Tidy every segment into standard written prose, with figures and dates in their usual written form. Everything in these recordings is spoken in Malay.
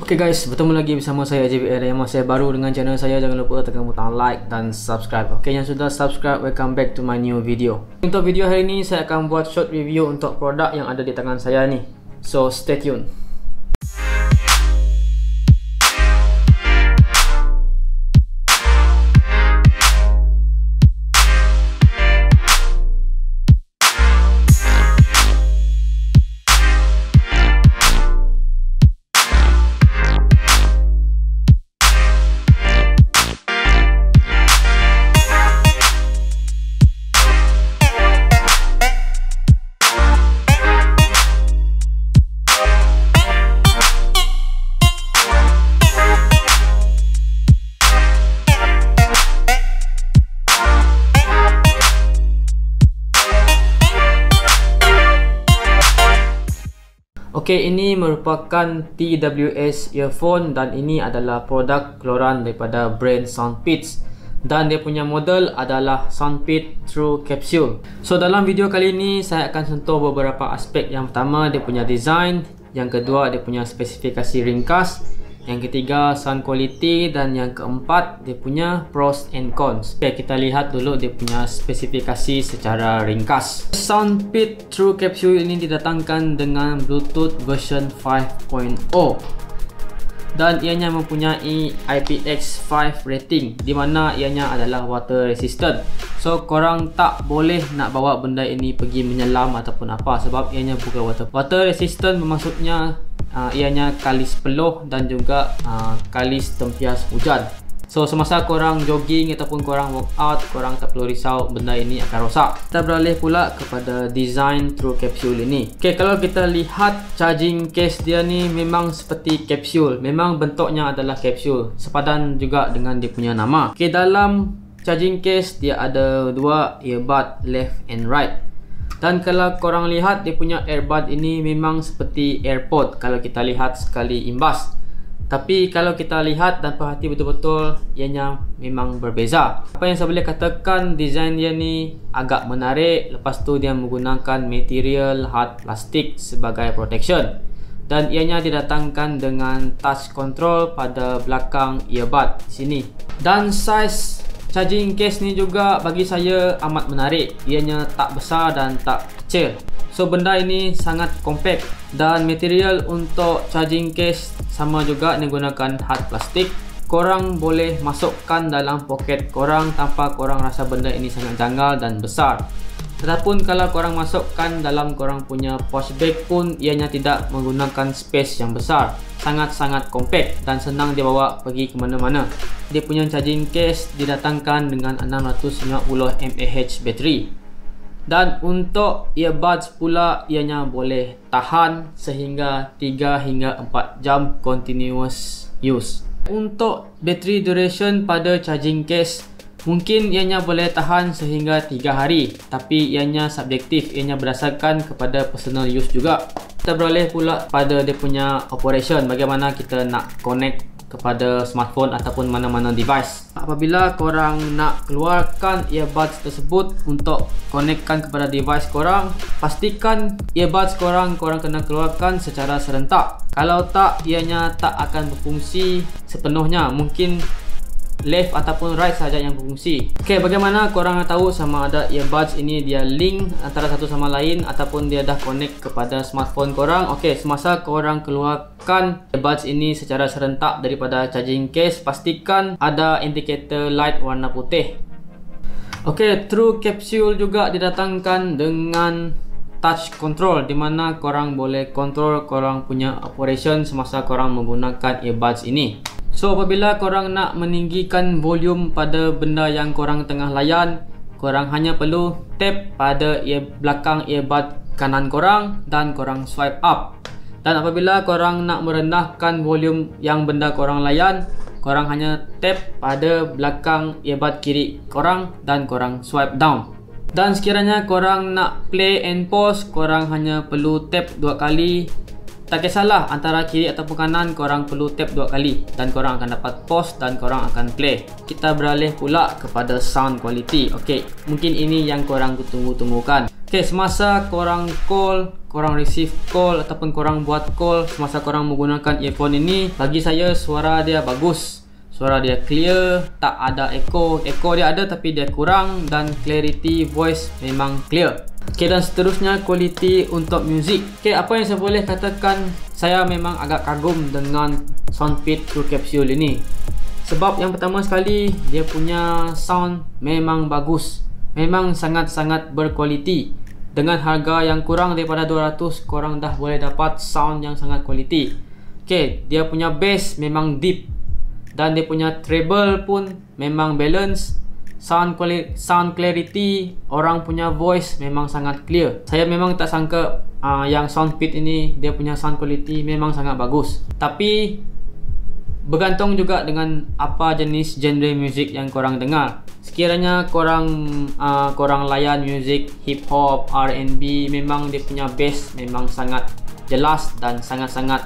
Okay guys, bertemu lagi bersama saya JBL yang masih baru dengan channel saya. Jangan lupa tekan butang like dan subscribe. Okay, yang sudah subscribe, welcome back to my new video. Untuk video hari ini saya akan buat short review untuk produk yang ada di tangan saya ni. So stay tune. Okey, ini merupakan TWS earphone dan ini adalah produk keluaran daripada brand Soundpeats dan dia punya model adalah Soundpeats True Capsule. So dalam video kali ini saya akan sentuh beberapa aspek. Yang pertama dia punya design, yang kedua dia punya spesifikasi ringkas, yang ketiga sound quality, dan yang keempat dia punya pros and cons. Okay, kita lihat dulu dia punya spesifikasi secara ringkas. Soundpeats True Capsule ini didatangkan dengan Bluetooth version 5.0 dan ianya mempunyai IPX5 rating, di mana ianya adalah water resistant. So korang tak boleh nak bawa benda ini pergi menyelam ataupun apa, sebab ianya bukan water resistant. Bermaksudnya ianya kalis peluh dan juga kalis tempias hujan. So semasa korang jogging ataupun korang workout, korang tak perlu risau benda ini akan rosak. Kita beralih pula kepada design True Capsule ini. Okay, kalau kita lihat charging case dia ni memang seperti kapsul. Memang bentuknya adalah kapsul, sepadan juga dengan dia punya nama. Okay, dalam charging case dia ada dua earbud left and right. Dan kalau korang lihat dia punya earbud ini memang seperti AirPod kalau kita lihat sekali imbas. Tapi kalau kita lihat dan perhati betul-betul, ianya memang berbeza. Apa yang saya boleh katakan, design dia ni agak menarik. Lepas tu dia menggunakan material hard plastik sebagai protection. Dan ianya didatangkan dengan touch control pada belakang earbud sini. Dan size charging case ni juga bagi saya amat menarik. Ianya tak besar dan tak kecil. So benda ini sangat compact dan material untuk charging case sama juga menggunakan hard plastik. Korang boleh masukkan dalam poket korang tanpa korang rasa benda ini sangat janggal dan besar. Tetapi kalau korang masukkan dalam korang punya pouch bag pun ianya tidak menggunakan space yang besar. Sangat-sangat compact dan senang dibawa pergi ke mana-mana. Dia punya charging case didatangkan dengan 650 mAh bateri. Dan untuk earbuds pula ianya boleh tahan sehingga 3 hingga 4 jam continuous use. Untuk battery duration pada charging case, mungkin ianya boleh tahan sehingga 3 hari, tapi ianya subjektif, ianya berdasarkan kepada personal use juga. Kita beralih pula pada dia punya operation, bagaimana kita nak connect kepada smartphone ataupun mana-mana device. Apabila korang nak keluarkan earbuds tersebut untuk connectkan kepada device korang, pastikan earbuds korang kena keluarkan secara serentak. Kalau tak, ianya tak akan berfungsi sepenuhnya. Mungkin left ataupun right saja yang berfungsi. Okay, bagaimana korang nak tahu sama ada earbuds ini dia link antara satu sama lain ataupun dia dah connect kepada smartphone korang? Okay, semasa korang keluarkan earbuds ini secara serentak daripada charging case, pastikan ada indicator light warna putih. Okay, True Capsule juga didatangkan dengan touch control, di mana korang boleh control korang punya operation semasa korang menggunakan earbuds ini. So apabila korang nak meninggikan volume pada benda yang korang tengah layan, korang hanya perlu tap pada belakang earbud kanan korang dan korang swipe up. Dan apabila korang nak merendahkan volume yang benda korang layan, korang hanya tap pada belakang earbud kiri korang dan korang swipe down. Dan sekiranya korang nak play and pause, korang hanya perlu tap 2 kali. Tak kisahlah antara kiri ataupun kanan, korang perlu tap 2 kali dan korang akan dapat pause dan korang akan play. Kita beralih pula kepada sound quality. Okey, mungkin ini yang korang tunggu-tunggukan. Okay, semasa korang call, korang receive call ataupun korang buat call, semasa korang menggunakan earphone ini, bagi saya suara dia bagus, suara dia clear, tak ada echo. Echo dia ada tapi dia kurang, dan clarity voice memang clear. Okay, dan seterusnya quality untuk music. Okay, apa yang saya boleh katakan, saya memang agak kagum dengan Soundpit True Capsule ini. Sebab yang pertama sekali, dia punya sound memang bagus, memang sangat-sangat berkualiti. Dengan harga yang kurang daripada 200, korang dah boleh dapat sound yang sangat kualiti. Okay, dia punya bass memang deep, dan dia punya treble pun memang balance. Sound clarity, orang punya voice memang sangat clear. Saya memang tak sangka yang Soundpit ini dia punya sound quality memang sangat bagus. Tapi bergantung juga dengan apa jenis genre music yang korang dengar. Sekiranya korang layan music hip hop, R&B, memang dia punya bass memang sangat jelas dan sangat-sangat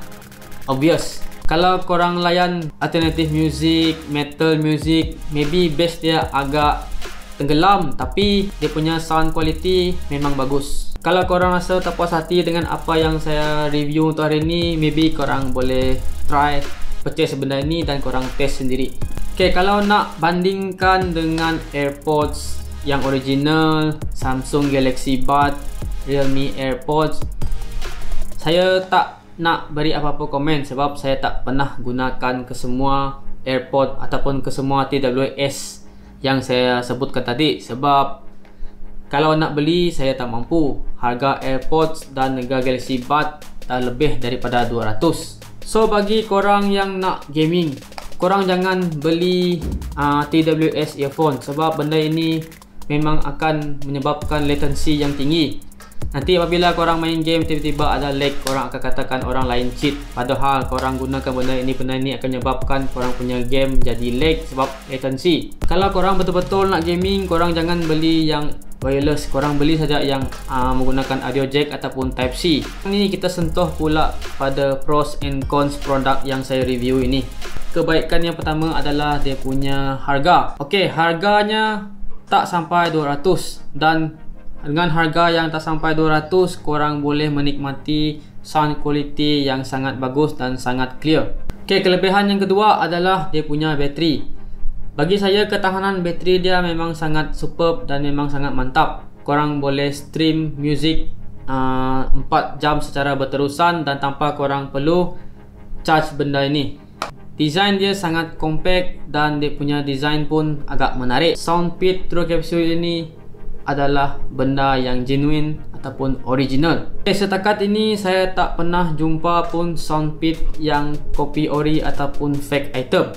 obvious. Kalau korang layan alternative music, metal music, maybe bass dia agak tenggelam, tapi dia punya sound quality memang bagus. Kalau korang rasa tak puas hati dengan apa yang saya review untuk hari ini, maybe korang boleh try purchase benda ini dan korang test sendiri. Okay, kalau nak bandingkan dengan AirPods yang original, Samsung Galaxy Buds, Realme AirPods, saya tak nak beri apa-apa komen sebab saya tak pernah gunakan kesemua AirPod ataupun kesemua TWS yang saya sebutkan tadi. Sebab kalau nak beli, saya tak mampu. Harga AirPods dan Galaxy Buds dah lebih daripada 200. So bagi korang yang nak gaming, korang jangan beli TWS earphone sebab benda ini memang akan menyebabkan latency yang tinggi. Nanti apabila korang main game tiba-tiba ada lag, korang akan katakan orang lain cheat. Padahal korang gunakan benda ini akan menyebabkan korang punya game jadi lag sebab latency. Kalau korang betul-betul nak gaming, korang jangan beli yang wireless, korang beli saja yang menggunakan audio jack ataupun type C. Ini kita sentuh pula pada pros and cons produk yang saya review ini. Kebaikan yang pertama adalah dia punya harga. Okey, harganya tak sampai 200, dan dengan harga yang tak sampai 200, korang boleh menikmati sound quality yang sangat bagus dan sangat clear. Okay, kelebihan yang kedua adalah dia punya bateri. Bagi saya, ketahanan bateri dia memang sangat superb dan memang sangat mantap. Korang boleh stream music 4 jam secara berterusan dan tanpa korang perlu charge benda ini. Design dia sangat compact dan dia punya design pun agak menarik. Soundpit True Capsule ini adalah benda yang genuine ataupun original. Okay, setakat ini saya tak pernah jumpa pun Soundpit yang copy ori ataupun fake item.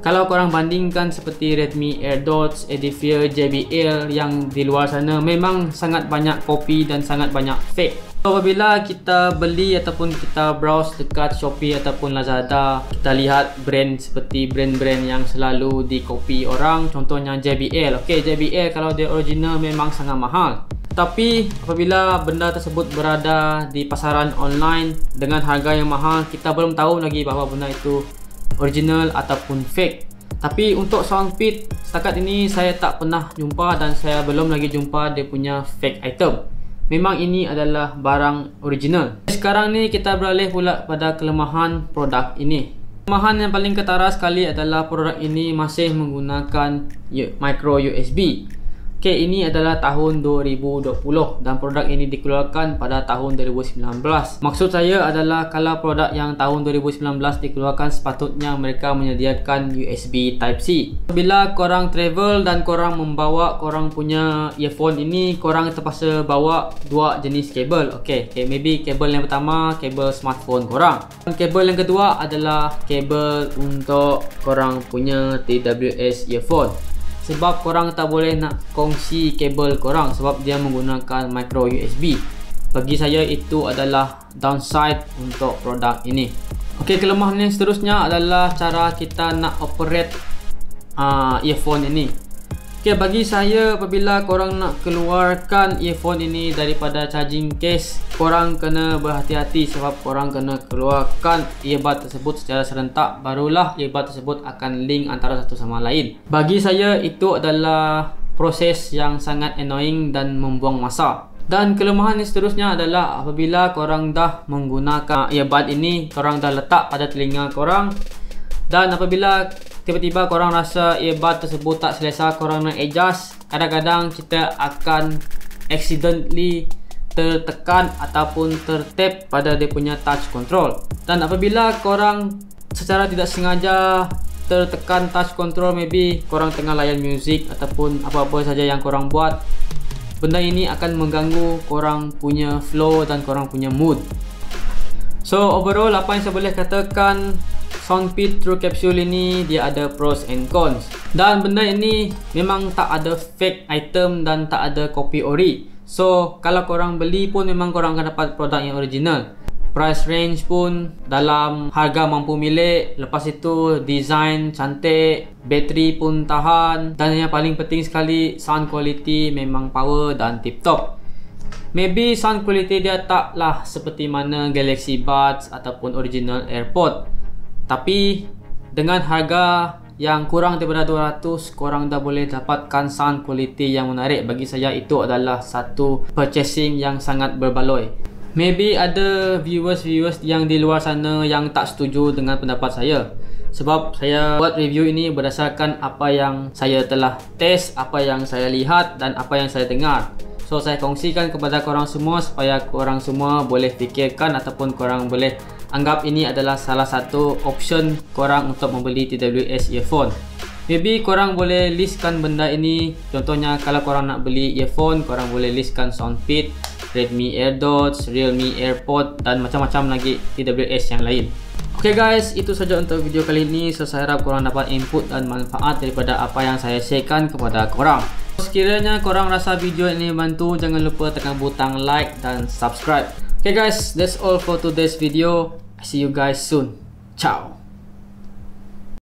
Kalau korang bandingkan seperti Redmi AirDots, Edifier, JBL yang di luar sana, memang sangat banyak copy dan sangat banyak fake. Apabila kita beli ataupun kita browse dekat Shopee ataupun Lazada, kita lihat brand seperti brand-brand yang selalu di copy orang, contohnya JBL. Okay, JBL kalau dia original memang sangat mahal. Tapi apabila benda tersebut berada di pasaran online dengan harga yang mahal, kita belum tahu lagi bahawa benda itu original ataupun fake. Tapi untuk Soundpit, setakat ini saya tak pernah jumpa dan saya belum lagi jumpa dia punya fake item. Memang ini adalah barang original. Sekarang ni kita beralih pula pada kelemahan produk ini. Kelemahan yang paling ketara sekali adalah produk ini masih menggunakan micro USB. Okay, ini adalah tahun 2020 dan produk ini dikeluarkan pada tahun 2019. Maksud saya adalah kalau produk yang tahun 2019 dikeluarkan, sepatutnya mereka menyediakan USB Type-C. Bila korang travel dan korang membawa korang punya earphone ini, korang terpaksa bawa dua jenis kabel. Okay, maybe kabel yang pertama kabel smartphone korang. Kabel yang kedua adalah kabel untuk korang punya TWS earphone. Sebab korang tak boleh nak kongsi kabel korang sebab dia menggunakan micro USB. Bagi saya itu adalah downside untuk produk ini. Okey, kelemahan yang seterusnya adalah cara kita nak operate earphone ini. Okey, bagi saya apabila korang nak keluarkan earphone ini daripada charging case, korang kena berhati-hati sebab korang kena keluarkan earbud tersebut secara serentak, barulah earbud tersebut akan link antara satu sama lain. Bagi saya itu adalah proses yang sangat annoying dan membuang masa. Dan kelemahan yang seterusnya adalah apabila korang dah menggunakan earbud ini, korang dah letak pada telinga korang, dan apabila tiba-tiba korang rasa earbud tersebut tak selesa, korang nak adjust, kadang-kadang kita akan accidentally tertekan ataupun tertap pada dia punya touch control. Dan apabila korang secara tidak sengaja tertekan touch control, maybe korang tengah layan music ataupun apa-apa saja yang korang buat, benda ini akan mengganggu korang punya flow dan korang punya mood. So overall, apa yang saya boleh katakan, Soundpeat True Capsule ini dia ada pros and cons. Dan benda ini memang tak ada fake item dan tak ada copy ori. So kalau korang beli pun memang korang akan dapat produk yang original. Price range pun dalam harga mampu milik. Lepas itu design cantik, bateri pun tahan, dan yang paling penting sekali, sound quality memang power dan tip top. Maybe sound quality dia taklah seperti mana Galaxy Buds ataupun original AirPod, tapi dengan harga yang kurang daripada 200, korang dah boleh dapatkan sound quality yang menarik. Bagi saya itu adalah satu purchasing yang sangat berbaloi. Maybe ada viewers yang di luar sana yang tak setuju dengan pendapat saya, sebab saya buat review ini berdasarkan apa yang saya telah test, apa yang saya lihat dan apa yang saya dengar. So saya kongsikan kepada korang semua supaya korang semua boleh fikirkan ataupun korang boleh anggap ini adalah salah satu option korang untuk membeli TWS earphone. Maybe korang boleh listkan benda ini. Contohnya kalau korang nak beli earphone, korang boleh listkan Soundpeat, Redmi AirDots, Realme AirPod dan macam-macam lagi TWS yang lain. Okay guys, itu saja untuk video kali ini. So saya harap korang dapat input dan manfaat daripada apa yang saya sharekan kepada korang. Sekiranya korang rasa video ini membantu, jangan lupa tekan butang like dan subscribe. Okay guys, that's all for today's video. I see you guys soon. Ciao.